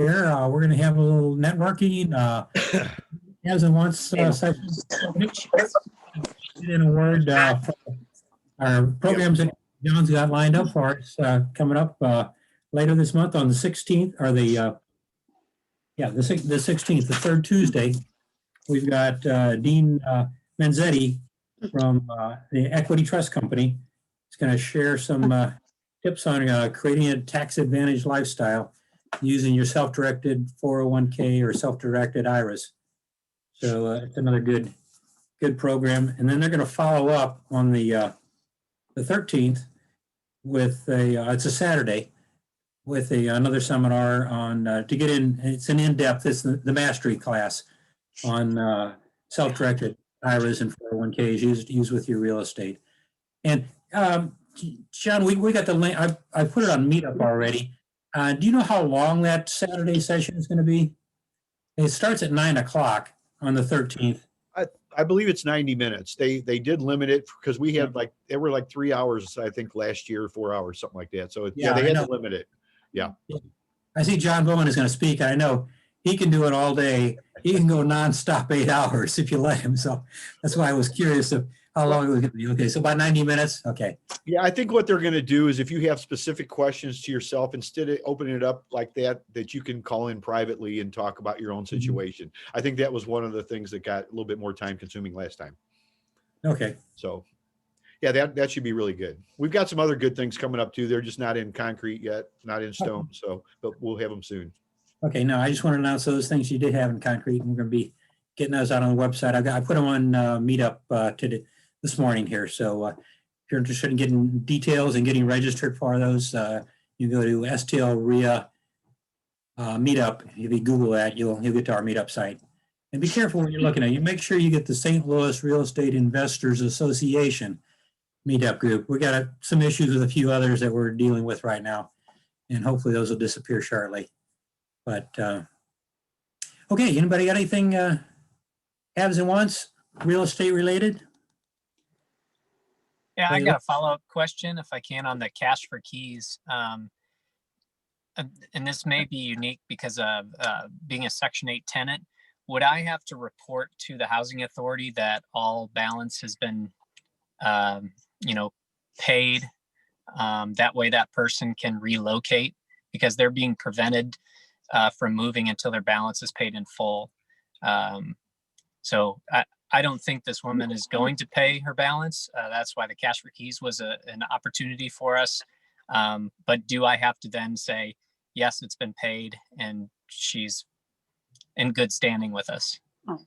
here. We're going to have a little networking. As and wants session. In a word for our programs that John's got lined up for us coming up later this month on the 16th, or the 16th, the third Tuesday. We've got Dean Manzetti from the Equity Trust Company. He's going to share some tips on creating a tax advantage lifestyle using your self-directed 401k or self-directed IRAs. So it's another good program. And then they're going to follow up on the 13th with it's a Saturday, with another seminar on to get in. It's an in-depth. It's the mastery class on self-directed IRAs and 401ks used with your real estate. And John, we got the link. I put it on Meetup already. Do you know how long that Saturday session is going to be? It starts at 9 o'clock on the 13th. I believe it's 90 minutes. They did limit it because we had they were like 3 hours, I think, last year, 4 hours, something like that. So they had to limit it. Yeah. I see John Bowman is going to speak. I know he can do it all day. He can go nonstop 8 hours if you let him. So that's why I was curious of how long it was going to be. Okay, so about 90 minutes. Okay. Yeah, I think what they're going to do is if you have specific questions to yourself, instead of opening it up like that you can call in privately and talk about your own situation. Mm-hmm. I think that was one of the things that got a little bit more time consuming last time. Okay. So yeah, that should be really good. We've got some other good things coming up too. They're just not in concrete yet, not in stone. So, but we'll have them soon. Okay. No, I just want to announce those things you did have in concrete, and we're going to be getting those out on the website. I put them on Meetup today. This morning here. So if you're interested in getting details and getting registered for those, you go to STLREIA Meetup. If you Google that, you'll get to our Meetup site. And be careful when you're looking at it. You make sure you get the St. Louis Real Estate Investors Association Meetup group. We got some issues with a few others that we're dealing with right now, and hopefully those will disappear shortly. But okay, anybody got anything haves and wants real estate related? Yeah, I got a follow-up question, if I can, on the cash for keys. And this may be unique because of being a Section 8 tenant. Would I have to report to the housing authority that all balance has been, paid? That way that person can relocate because they're being prevented from moving until their balance is paid in full. So I don't think this woman is going to pay her balance. That's why the cash for keys was an opportunity for us. But do I have to then say, yes, it's been paid and she's in good standing with us? I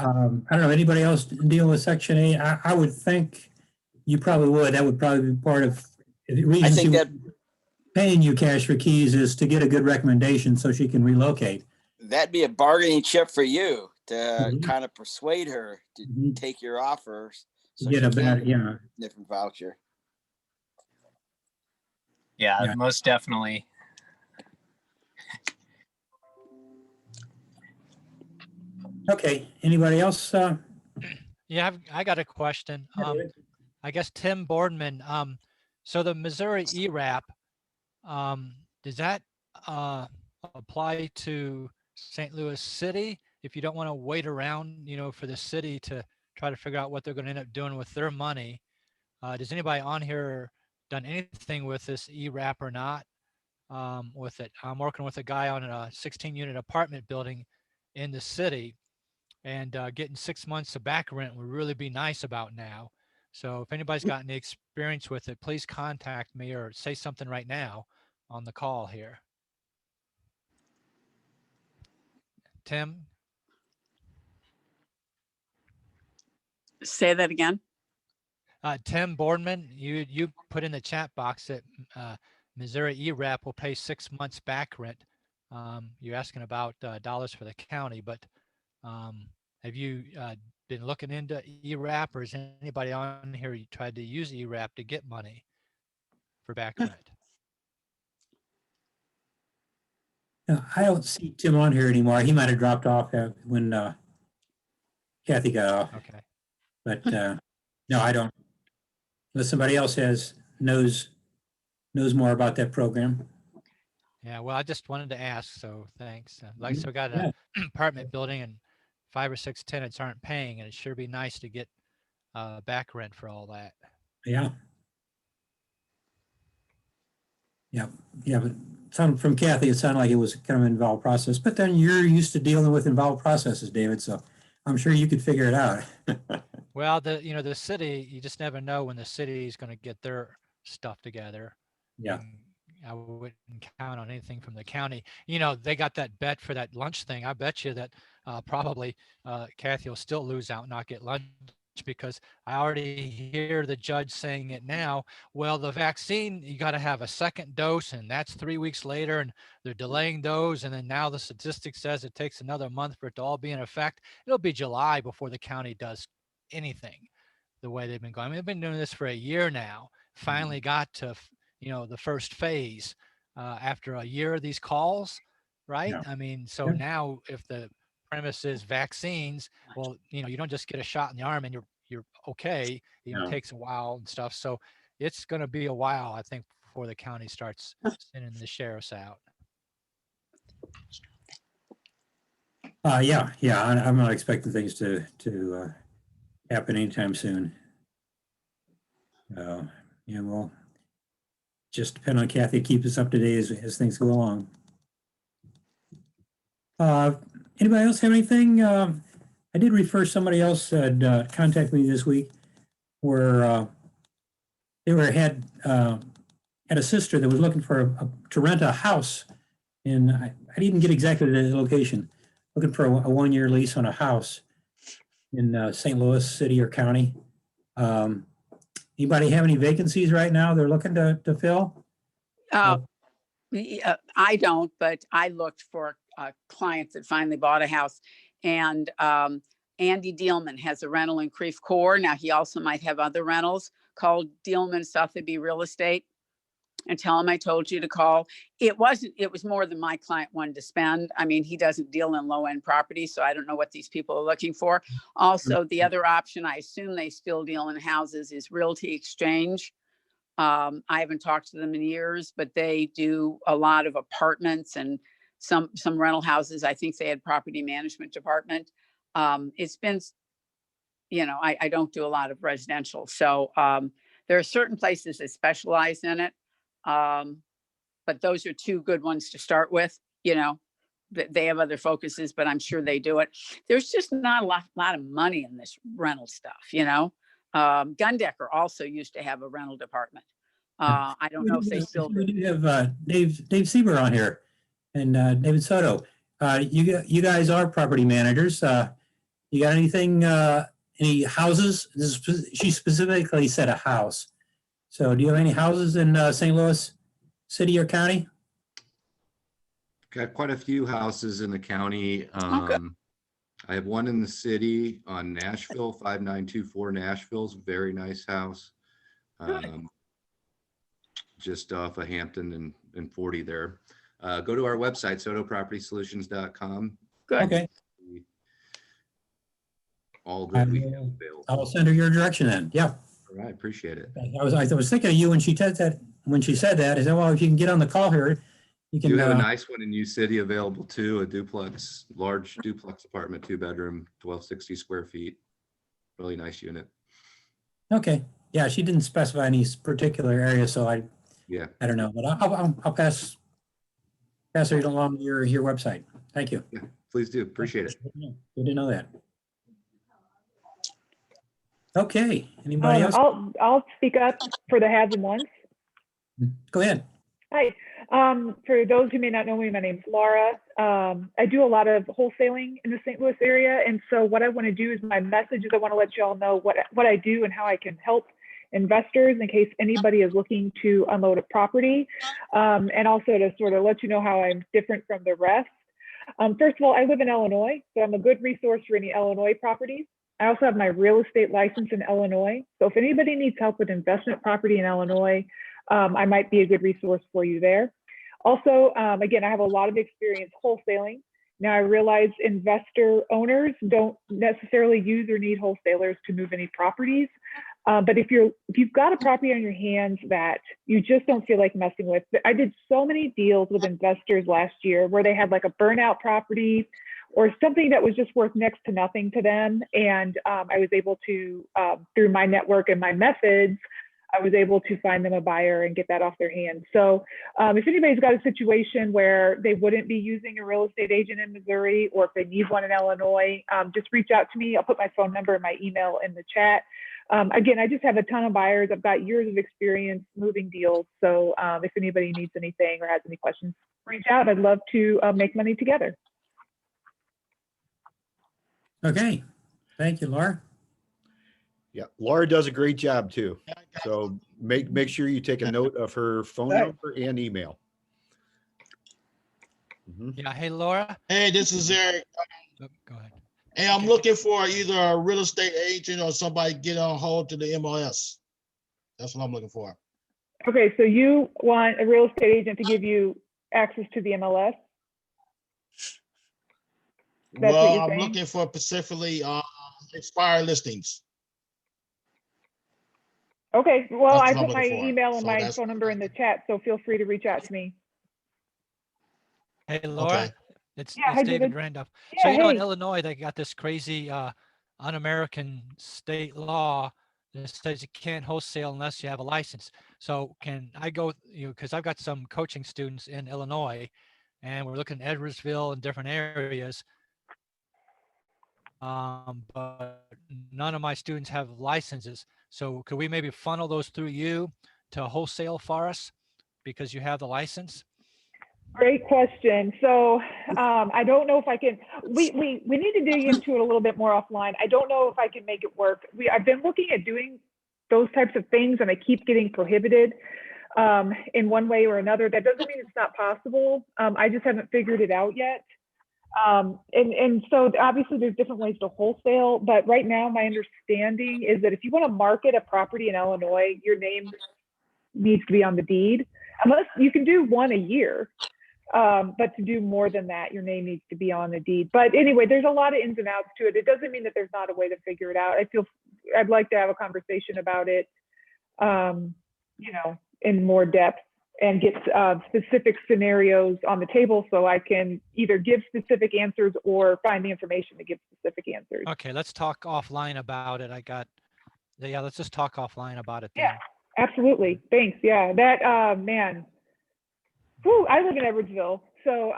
don't know. Anybody else deal with Section 8? I would think you probably would. That would probably be part of the reason I think that paying you cash for keys is to get a good recommendation so she can relocate. That'd be a bargaining chip for you to kind of persuade her to take your offer. So get a better, different voucher. Yeah, most definitely. Okay. Anybody else? Yeah, I got a question. I guess Tim Boardman. So the Missouri ERAP, does that apply to St. Louis City if you don't want to wait around, for the city to try to figure out what they're going to end up doing with their money? Does anybody on here done anything with this ERAP or not with it? I'm working with a guy on a 16-unit apartment building in the city, and getting 6 months of back rent would really be nice about now. So if anybody's got any experience with it, please contact me or say something right now on the call here. Tim? Say that again. Tim Boardman, you put in the chat box that Missouri ERAP will pay 6 months back rent. You're asking about dollars for the county, but have you been looking into ERAP, or is anybody on here you tried to use ERAP to get money for back rent? No, I don't see Tim on here anymore. He might have dropped off when Kathy got off. Okay. But no, I don't. Unless somebody else knows more about that program. Yeah, well, I just wanted to ask, so thanks. Like, so we got Yeah. an apartment building and 5 or 6 tenants aren't paying, and it sure be nice to get back rent for all that. Yeah. Yeah, yeah, but sound from Kathy, it sounded like it was kind of an involved process, but then you're used to dealing with involved processes, David, so I'm sure you could figure it out. Well, the city, you just never know when the city is going to get their stuff together. Yeah, And I wouldn't count on anything from the county. They got that bet for that lunch thing. I bet you that probably Kathy will still lose out and not get lunch because I already hear the judge saying it now. Well, the vaccine, you got to have a second dose, and that's 3 weeks later, and they're delaying those. And then now the statistic says it takes another month for it to all be in effect. It'll be July before the county does anything the way they've been going. I mean, they've been doing this for a year now. Finally got to the first phase after a year of these calls, right? Yeah. I mean, so Yeah. now if the premise is vaccines, well, you don't just get a shot in the arm and you're okay. No. It takes a while and stuff. So it's going to be a while, I think, before the county starts sending the sheriffs out. Yeah, I'm not expecting things to happen anytime soon. Yeah, well, just depend on Kathy to keep us up to date as things go along. Anybody else have anything? I did refer somebody else had contacted me this week where they had a sister that was looking for to rent a house, and I didn't get exactly the location. Looking for a 1-year lease on a house in St. Louis City or County. Anybody have any vacancies right now they're looking to fill? I don't, but I looked for a client that finally bought a house, and Andy Dealman has a rental in Creve Coeur. Now he also might have other rentals. Called Dealman Sotheby Real Estate and tell him I told you to call. It was more than my client wanted to spend. I mean, he doesn't deal in low end property, so I don't know what these people are looking for. Also, the other option, I assume they still deal in houses, is Realty Exchange. I haven't talked to them in years, but they do a lot of apartments and some rental houses. I think they had property management department. It's been, I don't do a lot of residential. So there are certain places that specialize in it. But those are two good ones to start with. They have other focuses, but I'm sure they do it. There's just not a lot of money in this rental stuff, Gundecker also used to have a rental department. I don't know if they still do. We do have Dave Sieber on here and David Soto. You guys are property managers. You got anything, any houses? She specifically said a house. So do you have any houses in St. Louis City or County? Got quite a few houses in the county. Okay. I have one in the city on Nashville, 5924 Nashville's a very nice house. Just off of Hampton and 40 there. Go to our website, sotopropertysolutions.com. Good. Okay. All that we have available. I'll send her your direction then. Yeah. All right, appreciate it. I was thinking of you when she said that. I said, well, if you can get on the call here, you can. You have a nice one in U City available too, a duplex, large duplex apartment, 2-bedroom, 1260 square feet. Really nice unit. Okay. Yeah, she didn't specify any particular area, so I don't know, but I'll pass her along your website. Thank you. Yeah, please do. Appreciate it. Good to know that. Okay. Anybody else? I'll speak up for the haves and ones. Go ahead. Hi. For those who may not know me, my name's Laura. I do a lot of wholesaling in the St. Louis area. And so what I want to do is my message is I want to let you all know what I do and how I can help investors in case anybody is looking to unload a property. And also to sort of let you know how I'm different from the rest. First of all, I live in Illinois, so I'm a good resource for any Illinois properties. I also have my real estate license in Illinois. So if anybody needs help with investment property in Illinois, I might be a good resource for you there. Also, again, I have a lot of experience wholesaling. Now I realize investor owners don't necessarily use or need wholesalers to move any properties. But if you've got a property on your hands that you just don't feel like messing with, I did so many deals with investors last year where they had like a burnout property or something that was just worth next to nothing to them. And I was able to, through my network and my methods, I was able to find them a buyer and get that off their hands. So if anybody's got a situation where they wouldn't be using a real estate agent in Missouri, or if they need one in Illinois, just reach out to me. I'll put my phone number and my email in the chat. Again, I just have a ton of buyers. I've got years of experience moving deals. So if anybody needs anything or has any questions, reach out. I'd love to make money together. Okay, thank you, Laura. Yeah, Laura does a great job too. So make sure you take a note of her phone number and email. Yeah. Hey, Laura. Hey, this is Eric. Oh, go ahead. Hey, I'm looking for either a real estate agent or somebody get on hold to the MLS. That's what I'm looking for. Okay, so you want a real estate agent to give you access to the MLS? That's what Well, you're I'm saying? looking for specifically expired listings. Okay, well, That's I what I'm put my looking for. email and So my that's- phone number in the chat, so feel free to reach out to me. Hey, Laura. Okay. It's Yeah, hi, David David. Randolph. Yeah, So, you know, in hey. Illinois, they got this crazy un-American state law that says you can't wholesale unless you have a license. So can I go, because I've got some coaching students in Illinois, and we're looking at Edwardsville and different areas. But none of my students have licenses. So could we maybe funnel those through you to wholesale for us because you have the license? Great question. So I don't know if I can, we need to dig into it a little bit more offline. I don't know if I can make it work. I've been looking at doing those types of things and I keep getting prohibited in one way or another. That doesn't mean it's not possible. I just haven't figured it out yet. And so obviously there's different ways to wholesale, but right now my understanding is that if you want to market a property in Illinois, your name needs to be on the deed, unless you can do one a year. But to do more than that, your name needs to be on the deed. But anyway, there's a lot of ins and outs to it. It doesn't mean that there's not a way to figure it out. I'd like to have a conversation about it, in more depth and get specific scenarios on the table so I can either give specific answers or find the information to give specific answers. Okay, let's talk offline about it. Let's just talk offline about it then. Yeah, absolutely. Thanks. Yeah, that, man. Whew, I live in Edwardsville. So,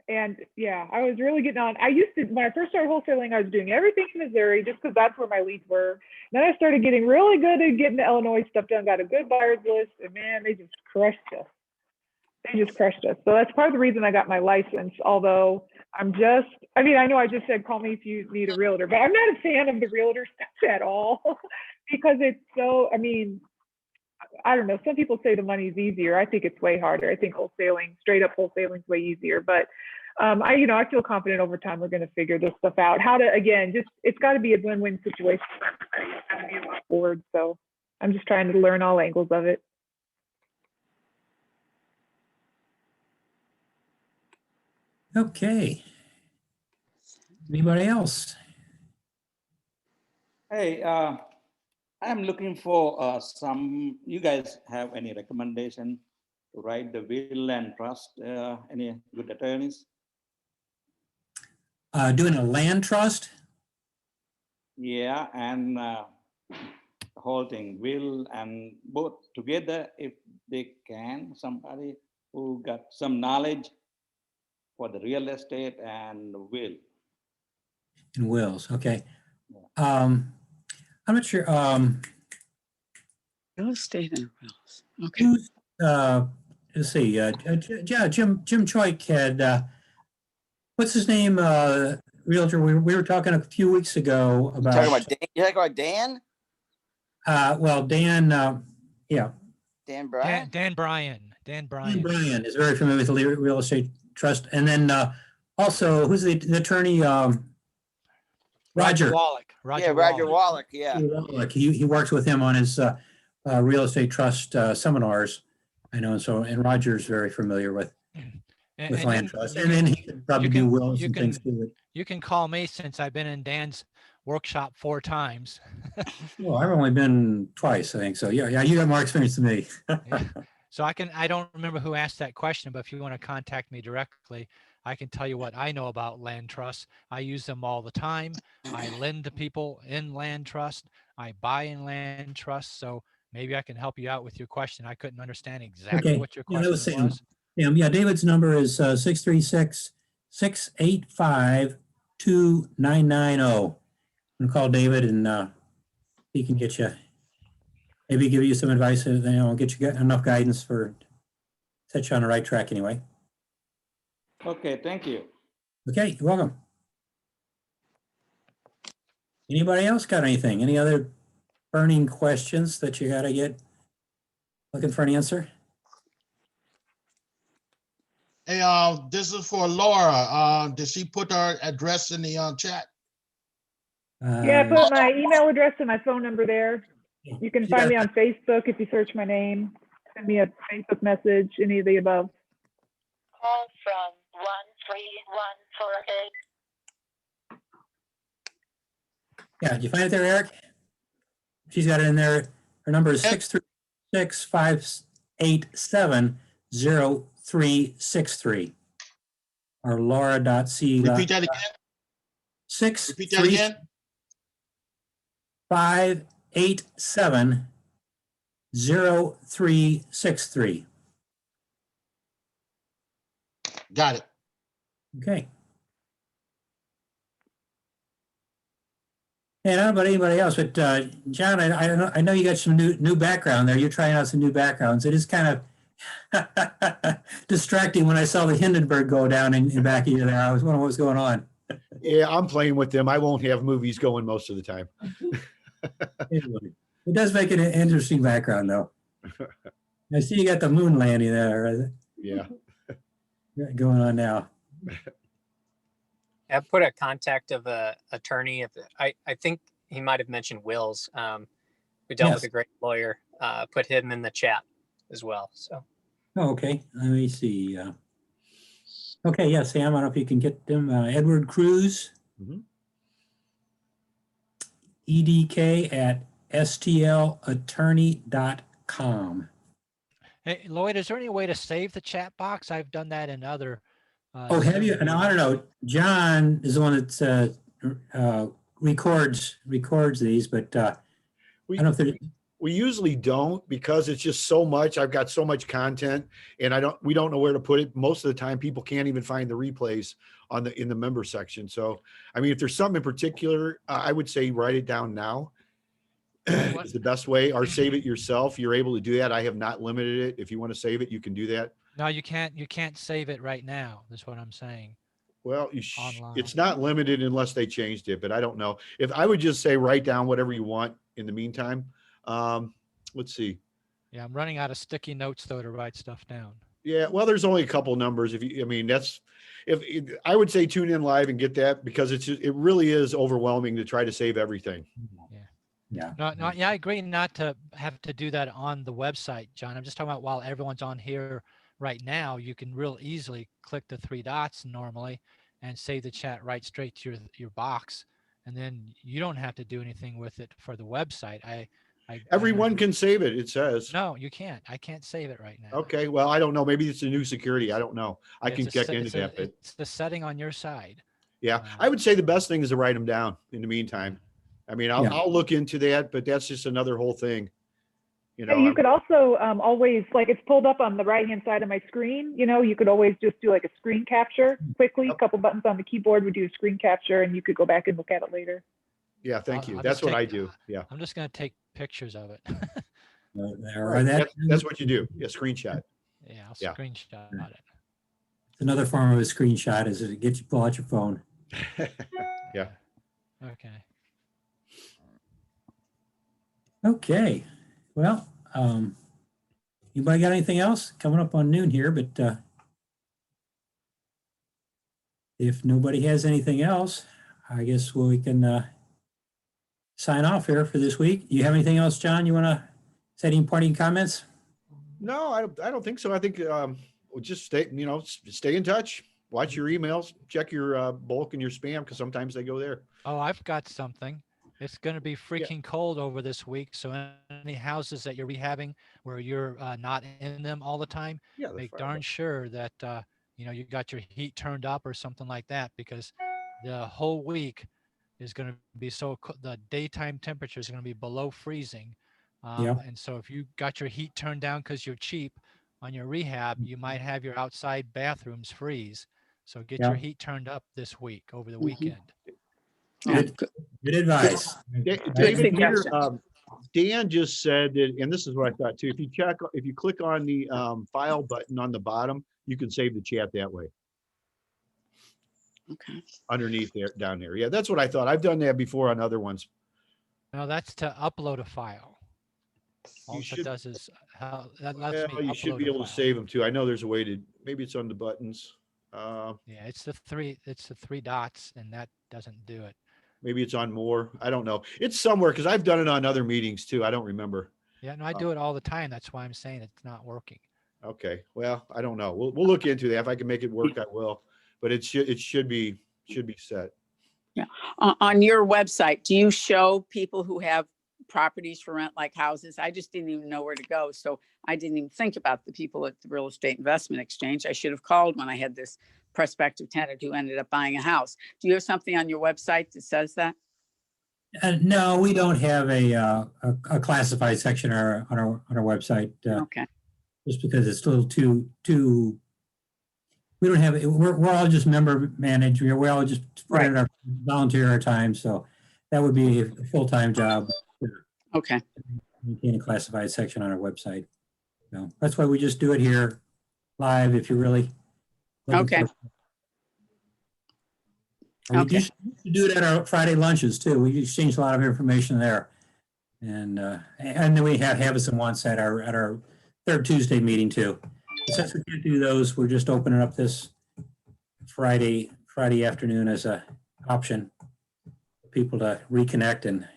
and yeah, I was really getting on. When I first started wholesaling, I was doing everything in Missouri just because that's where my leads were. Then I started getting really good at getting the Illinois stuff done, got a good buyer's list, and man, they just crushed us. So that's part of the reason I got my license. Although I know I just said, call me if you need a realtor, but I'm not a fan of the realtor stuff at all because it's so, I don't know. Some people say the money's easier. I think it's way harder. I think straight up wholesaling is way easier. But I feel confident over time we're going to figure this stuff out. It's got to be a win-win situation. It's got to be a lot forward. So I'm just trying to learn all angles of it. Okay. Anybody else? Hey, I'm looking for you guys have any recommendation to write the will and trust? Any good attorneys? Doing a land trust? Yeah, and whole thing, will and both together if they can, somebody who got some knowledge for the real estate and will. And wills, okay. I'm not sure. Real estate and wills. Okay. Let's see. Jim Choik had what's his name? Realtor. We were talking a few weeks ago about. You talking about Dan? Well, Dan. Yeah. Dan Bryan. Dan Bryan. Dan Bryan is very familiar with the real estate trust, and then also who's the attorney? Roger Wallach. Roger Wallach. Yeah. Wallach. He works with him on his real estate trust seminars. I know, and Roger's very familiar with land trust, and then he could probably do wills and things too. You can call me since I've been in Dan's workshop 4 times. Well, I've only been twice, I think. So yeah, you got more experience than me. Yeah. So I don't remember who asked that question, but if you want to contact me directly, I can tell you what I know about land trusts. I use them all the time. I lend to people in land trust. I buy in land trust. So maybe I can help you out with your question. I couldn't understand exactly Okay. what your Yeah, that question was Sam. was. Yeah, David's number is 636-685-2990. And call David and he can get you, maybe give you some advice, get you enough guidance for set you on the right track anyway. Okay, thank you. Okay, you're welcome. Anybody else got anything? Any other burning questions that you gotta get looking for an answer? Hey, this is for Laura. Did she put her address in the chat? Yeah, I put my email address and my phone number there. You can find me Yeah. on Facebook if you search my name. Send me a Facebook message, any of the above. Call from 13148. Yeah, did you find it there, Eric? She's got it in there. Her number is 636-587-0363. Or Laura.c. Repeat that again. Repeat that again. 587-0363. Got it. Okay. And I don't know about anybody else, but John, I know you got some new background there. You're trying out some new backgrounds. It is kind of distracting when I saw the Hindenburg go down in back of you there. I was wondering what was going on. Yeah, I'm playing with them. I won't have movies going most of the time. Anyway, it does make it an interesting background, though. I see you got the moon landing there. Yeah. Going on now. I put a contact of a attorney. I think he might have mentioned Will's. We dealt with a great lawyer. Put him in the chat as well. So. Oh, okay. Let me see. Okay, yeah, Sam, I don't know if you can get them. Edward Cruz. EDK at stlattorney.com. Hey, Lloyd, is there any way to save the chat box? I've done that in other. Oh, have you? No, I don't know. John is the one that records these, but I don't know if they're. We usually don't because it's just so much. I've got so much content and we don't know where to put it. Most of the time people can't even find the replays in the member section. So, I mean, if there's something in particular, I would say write it down now. Is the best way, or save it yourself. You're able to do that. I have not limited it. If you want to save it, you can do that. No, you can't save it right now. That's what I'm saying. Well, it's not limited unless they changed it, but I don't know. If I would just say, write down whatever you want in the meantime. Let's see. Yeah, I'm running out of sticky notes though to write stuff down. Yeah, well, there's only a couple numbers. I would say tune in live and get that because it really is overwhelming to try to save everything. Yeah. Yeah, I agree not to have to do that on the website, John. I'm just talking about while everyone's on here right now, you can real easily click the 3 dots normally and save the chat right straight to your box. And then you don't have to do anything with it for the website. Everyone can save it, it says. No, you can't. I can't save it right now. Okay, well, I don't know. Maybe it's a new security. I don't know. I can check into that. But it's the setting on your side. Yeah, I would say the best thing is to write them down in the meantime. I mean, I'll look into that, but that's just another whole thing. You could also always, like, it's pulled up on the right-hand side of my screen. You could always just do like a screen capture quickly. A couple buttons on the keyboard would do a screen capture, and you could go back and look at it later. Yeah, thank you. That's what I do. Yeah. I'm just going to take pictures of it. That's what you do. Yeah, screenshot. Yeah, I'll screenshot it. Another form of a screenshot is to pull out your phone. Yeah. Okay. Okay. Well, anybody got anything else? Coming up on noon here, but if nobody has anything else, I guess we can sign off here for this week. You have anything else, John? You want to say any parting comments? No, I don't think so. I think we'll just stay in touch. watch your emails, check your bulk and your spam, because sometimes they go there. Oh, I've got something. It's going to be freaking cold over this week. So any houses that you're rehabbing where you're not in them all the time, Yeah, the make fire darn button. sure that, you got your heat turned up or something like that, because the whole week is going to be the daytime temperature is going to be below freezing. Yeah. And so if you got your heat turned down because you're cheap on your rehab, you might have your outside bathrooms freeze. So get Yeah. your heat turned up this week over the Mhm. weekend. Yeah, Good advice. David, here, suggestion. Dan just said that, and this is what I thought too. If you click on the file button on the bottom, you can save the chat that way. Okay. Underneath there, down there. Yeah, that's what I thought. I've done that before on other ones. No, that's to upload a file. All You it should, does is that lets me well, you should upload be a able to file. save them too. I know there's a way to, maybe it's on the buttons. Yeah, it's the three dots, and that doesn't do it. Maybe it's on more. I don't know. It's somewhere, because I've done it on other meetings too. I don't remember. Yeah, no, I do it all the time. That's why I'm saying it's not working. Okay, well, I don't know. We'll look into that. If I can make it work, I will. But it should be set. Yeah. On your website, do you show people who have properties for rent, like houses? I just didn't even know where to go. So I didn't even think about the people at the Real Estate Investment Exchange. I should have called when I had this prospective tenant who ended up buying a house. Do you have something on your website that says that? No, we don't have a classified section on our website. Okay. Just because it's a little too. We don't have it. We're all just member managed. We all just put in our volunteer our time. So that would be a full-time job. Okay. Maintain a classified section on our website. So that's why we just do it here live. If you really. Okay. We used to do it at our Friday lunches too. We exchange a lot of information there, and then we have some once at our third Tuesday meeting too. But since we can't do those, we're just opening up this Friday afternoon as a option for people to reconnect and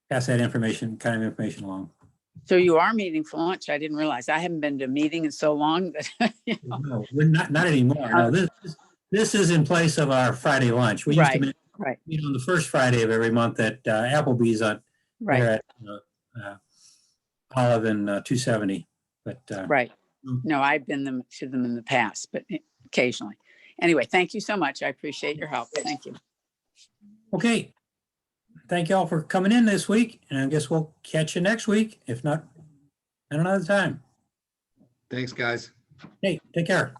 pass that information along. So you are meeting for lunch. I didn't realize. I haven't been to a meeting in so long that. No, we're not anymore. No, this is in place of our Friday lunch. We used to meet on the first Friday of every month at Applebee's on there at Olive and 270. But no, I've been to them in the past, but occasionally. Anyway, thank you so much. I appreciate your help. Thank you. Okay. Thank you all for coming in this week, and I guess we'll catch you next week, if not at another time. Thanks, guys. Hey, take care.